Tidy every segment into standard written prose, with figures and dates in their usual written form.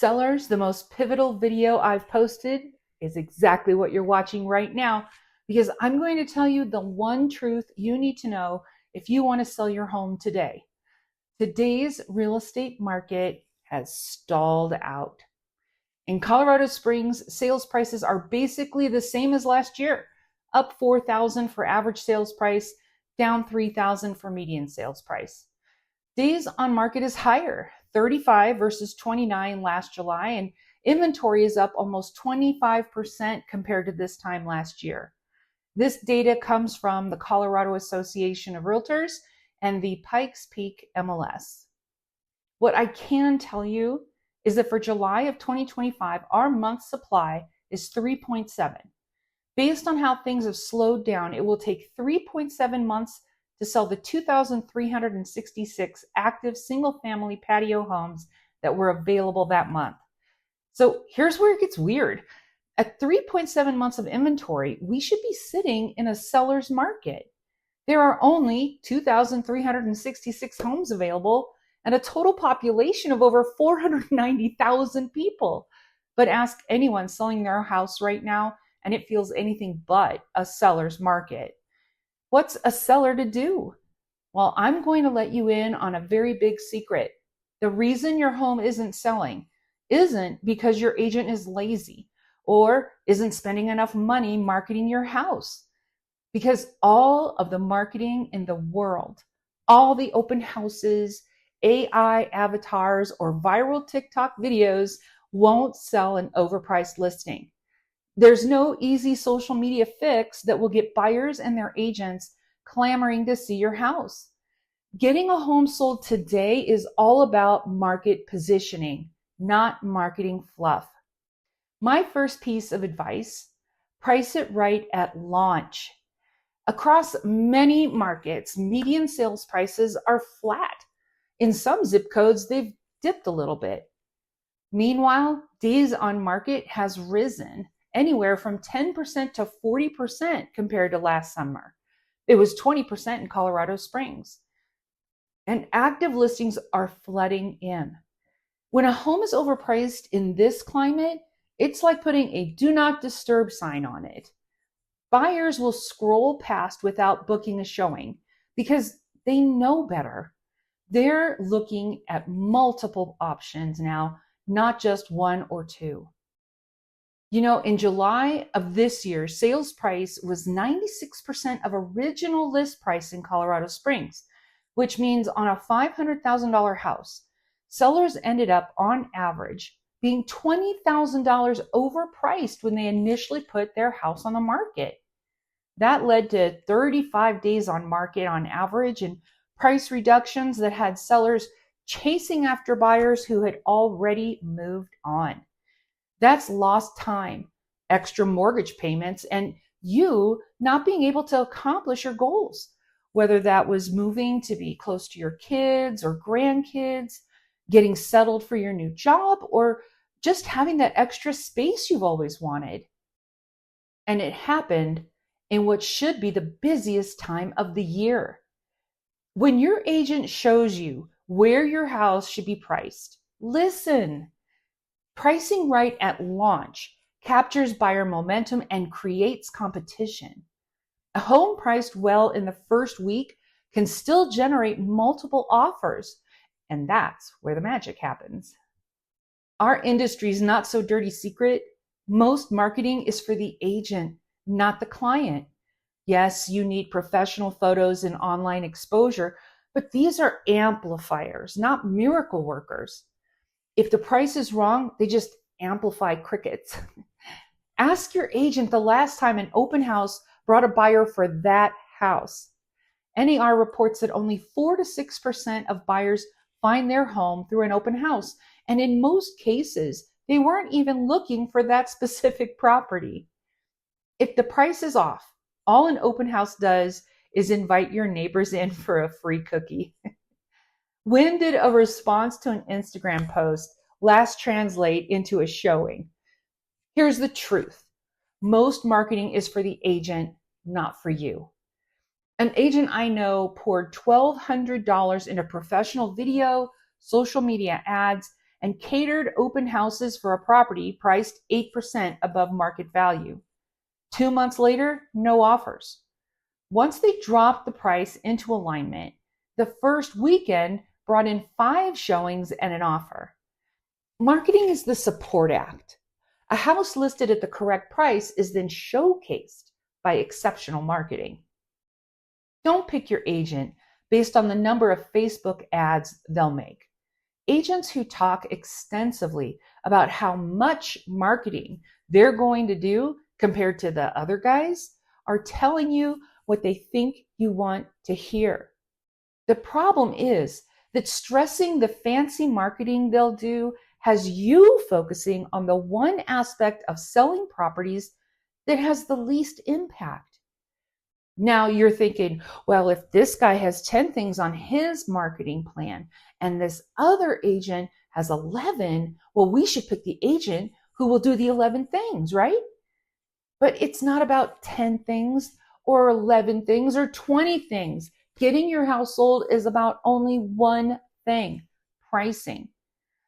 Sellers, the most pivotal video I've posted is exactly what you're watching right now, because I'm going to tell you the one truth you need to know if you want to sell your home today. Today's real estate market has stalled out. In Colorado Springs, sales prices are basically the same as last year, up 4,000 for average sales price, down 3,000 for median sales price. Days on market is higher, 35 versus 29 last July, and inventory is up almost 25% compared to this time last year. This data comes from the Colorado Association of Realtors and the Pikes Peak MLS. What I can tell you is that for July of 2025, our month supply is 3.7. Based on how things have slowed down, it will take 3.7 months to sell the 2,366 active single-family patio homes that were available that month. So here's where it gets weird. At 3.7 months of inventory, we should be sitting in a seller's market. There are only 2,366 homes available and a total population of over 490,000 people. But ask anyone selling their house right now, and it feels anything but a seller's market. What's a seller to do? Well, I'm going to let you in on a very big secret. The reason your home isn't selling isn't because your agent is lazy or isn't spending enough money marketing your house. Because all of the marketing in the world, all the open houses, AI avatars, or viral TikTok videos won't sell an overpriced listing. There's no easy social media fix that will get buyers and their agents clamoring to see your house. Getting a home sold today is all about market positioning, not marketing fluff. My first piece of advice: price it right at launch. Across many markets, median sales prices are flat. In some zip codes, they've dipped a little bit. Meanwhile, days on market has risen anywhere from 10% to 40% compared to last summer. It was 20% in Colorado Springs. And active listings are flooding in. When a home is overpriced in this climate, it's like putting a do not disturb sign on it. Buyers will scroll past without booking a showing because they know better. They're looking at multiple options now, not just one or two. In July of this year, sales price was 96% of original list price in Colorado Springs, which means on a $500,000 house, sellers ended up on average being $20,000 overpriced when they initially put their house on the market. That led to 35 days on market on average and price reductions that had sellers chasing after buyers who had already moved on. That's lost time, extra mortgage payments, and you not being able to accomplish your goals, whether that was moving to be close to your kids or grandkids, getting settled for your new job, or just having that extra space you've always wanted. And it happened in what should be the busiest time of the year. When your agent shows you where your house should be priced, listen. Pricing right at launch captures buyer momentum and creates competition. A home priced well in the first week can still generate multiple offers, and that's where the magic happens. Our industry's not so dirty secret. Most marketing is for the agent, not the client. Yes, you need professional photos and online exposure, but these are amplifiers, not miracle workers. If the price is wrong, they just amplify crickets. Ask your agent the last time an open house brought a buyer for that house. NAR reports that only 4 to 6% of buyers find their home through an open house. And in most cases, they weren't even looking for that specific property. If the price is off, all an open house does is invite your neighbors in for a free cookie. When did a response to an Instagram post last translate into a showing? Here's the truth. Most marketing is for the agent, not for you. An agent I know poured $1,200 into professional video, social media ads, and catered open houses for a property priced 8% above market value. 2 months later, no offers. Once they dropped the price into alignment, the first weekend brought in 5 showings and an offer. Marketing is the support act. A house listed at the correct price is then showcased by exceptional marketing. Don't pick your agent based on the number of Facebook ads they'll make. Agents who talk extensively about how much marketing they're going to do compared to the other guys are telling you what they think you want to hear. The problem is that stressing the fancy marketing they'll do has you focusing on the one aspect of selling properties that has the least impact. Now you're thinking, well, if this guy has 10 things on his marketing plan and this other agent has 11, well, we should pick the agent who will do the 11 things, right? But it's not about 10 things or 11 things or 20 things. Getting your house sold is about only one thing: pricing.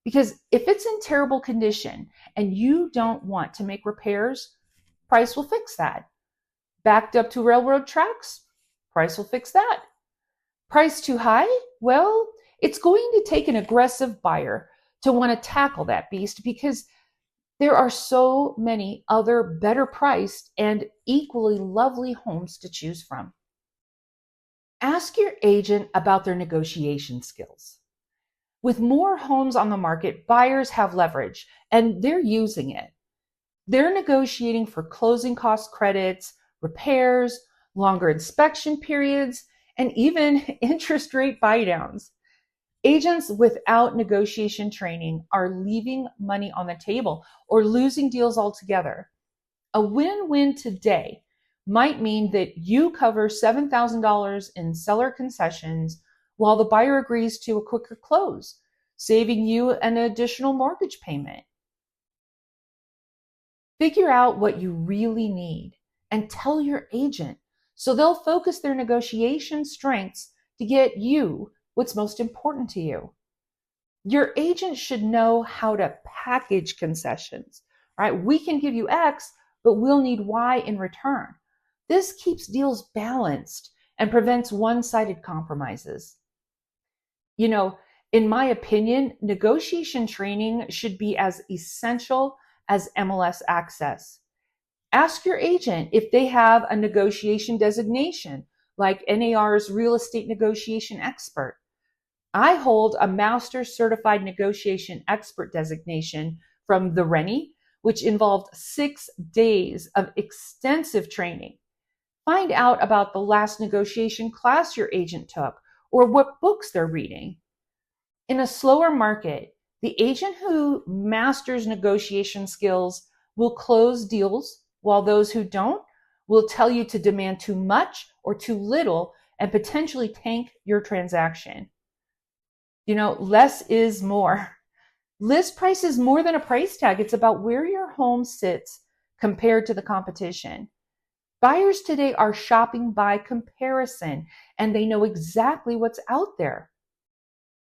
Because if it's in terrible condition and you don't want to make repairs, price will fix that. Backed up to railroad tracks, price will fix that. Price too high? Well, it's going to take an aggressive buyer to want to tackle that beast because there are so many other better priced and equally lovely homes to choose from. Ask your agent about their negotiation skills. With more homes on the market, buyers have leverage and they're using it. They're negotiating for closing cost credits, repairs, longer inspection periods, and even interest rate buydowns. Agents without negotiation training are leaving money on the table or losing deals altogether. A win-win today might mean that you cover $7,000 in seller concessions while the buyer agrees to a quicker close, saving you an additional mortgage payment. Figure out what you really need and tell your agent so they'll focus their negotiation strengths to get you what's most important to you. Your agent should know how to package concessions, right? We can give you X, but we'll need Y in return. This keeps deals balanced and prevents one-sided compromises. In my opinion, negotiation training should be as essential as MLS access. Ask your agent if they have a negotiation designation, like NAR's Real Estate Negotiation Expert. I hold a Master's Certified Negotiation Expert designation from the Rennie, which involved 6 days of extensive training. Find out about the last negotiation class your agent took or what books they're reading. In a slower market, the agent who masters negotiation skills will close deals, while those who don't will tell you to demand too much or too little and potentially tank your transaction. Less is more. List price is more than a price tag. It's about where your home sits compared to the competition. Buyers today are shopping by comparison, and they know exactly what's out there.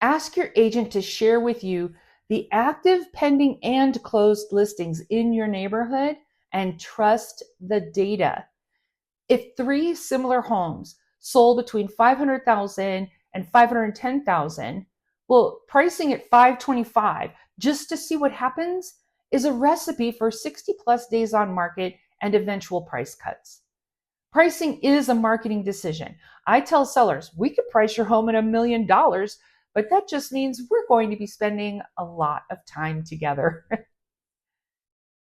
Ask your agent to share with you the active, pending, and closed listings in your neighborhood and trust the data. If 3 similar homes sold between $500,000 and $510,000, well, pricing at $525 just to see what happens is a recipe for 60 plus days on market and eventual price cuts. Pricing is a marketing decision. I tell sellers, we could price your home at $1 million, but that just means we're going to be spending a lot of time together.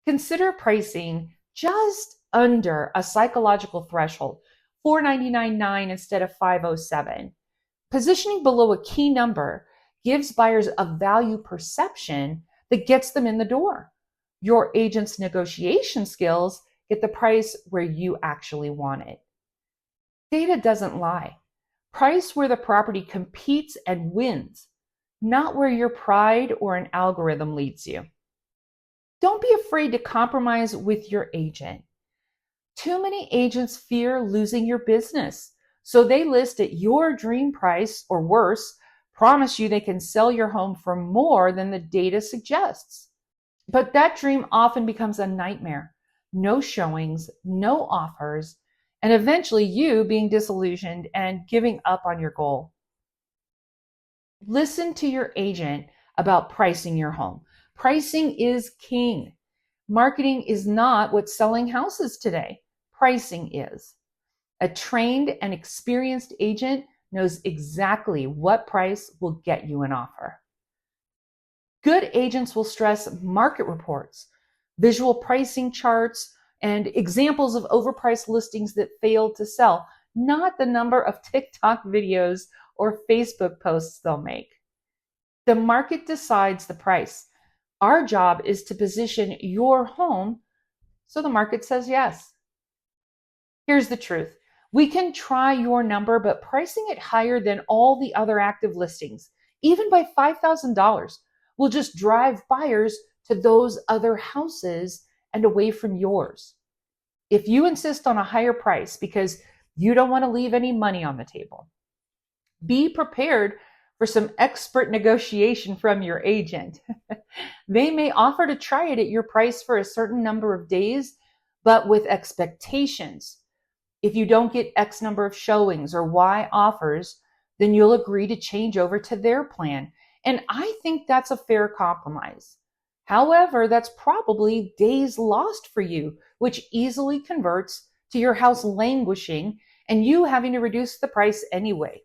Consider pricing just under a psychological threshold, $499.9 instead of $507. Positioning below a key number gives buyers a value perception that gets them in the door. Your agent's negotiation skills get the price where you actually want it. Data doesn't lie. Price where the property competes and wins, not where your pride or an algorithm leads you. Don't be afraid to compromise with your agent. Too many agents fear losing your business, so they list at your dream price or worse promise you they can sell your home for more than the data suggests. But that dream often becomes a nightmare. No showings, no offers, and eventually you being disillusioned and giving up on your goal. Listen to your agent about pricing your home. Pricing is king. Marketing is not what's selling houses today. Pricing is. A trained and experienced agent knows exactly what price will get you an offer. Good agents will stress market reports, visual pricing charts, and examples of overpriced listings that failed to sell, not the number of TikTok videos or Facebook posts they'll make. The market decides the price. Our job is to position your home so the market says yes. Here's the truth. We can try your number, but pricing it higher than all the other active listings, even by $5,000, will just drive buyers to those other houses and away from yours. If you insist on a higher price because you don't want to leave any money on the table, be prepared for some expert negotiation from your agent. They may offer to try it at your price for a certain number of days, but with expectations. If you don't get X number of showings or Y offers, then you'll agree to change over to their plan. And I think that's a fair compromise. However, that's probably days lost for you, which easily converts to your house languishing and you having to reduce the price anyway.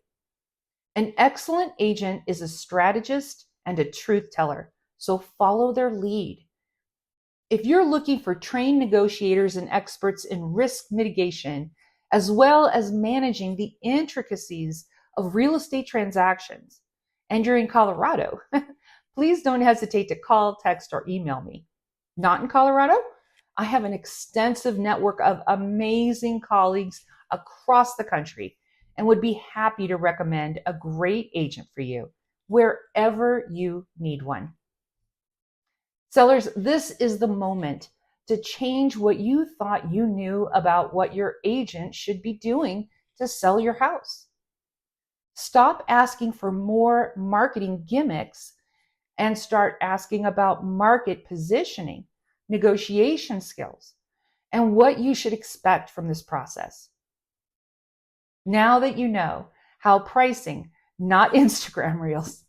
An excellent agent is a strategist and a truth teller, so follow their lead. If you're looking for trained negotiators and experts in risk mitigation, as well as managing the intricacies of real estate transactions, and you're in Colorado, please don't hesitate to call, text, or email me. Not in Colorado? I have an extensive network of amazing colleagues across the country and would be happy to recommend a great agent for you wherever you need one. Sellers, this is the moment to change what you thought you knew about what your agent should be doing to sell your house. Stop asking for more marketing gimmicks and start asking about market positioning, negotiation skills, and what you should expect from this process. Now that you know how pricing, not Instagram reels,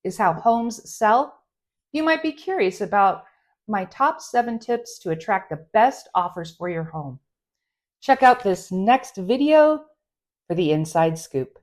is how homes sell, you might be curious about my top 7 tips to attract the best offers for your home. Check out this next video for the inside scoop.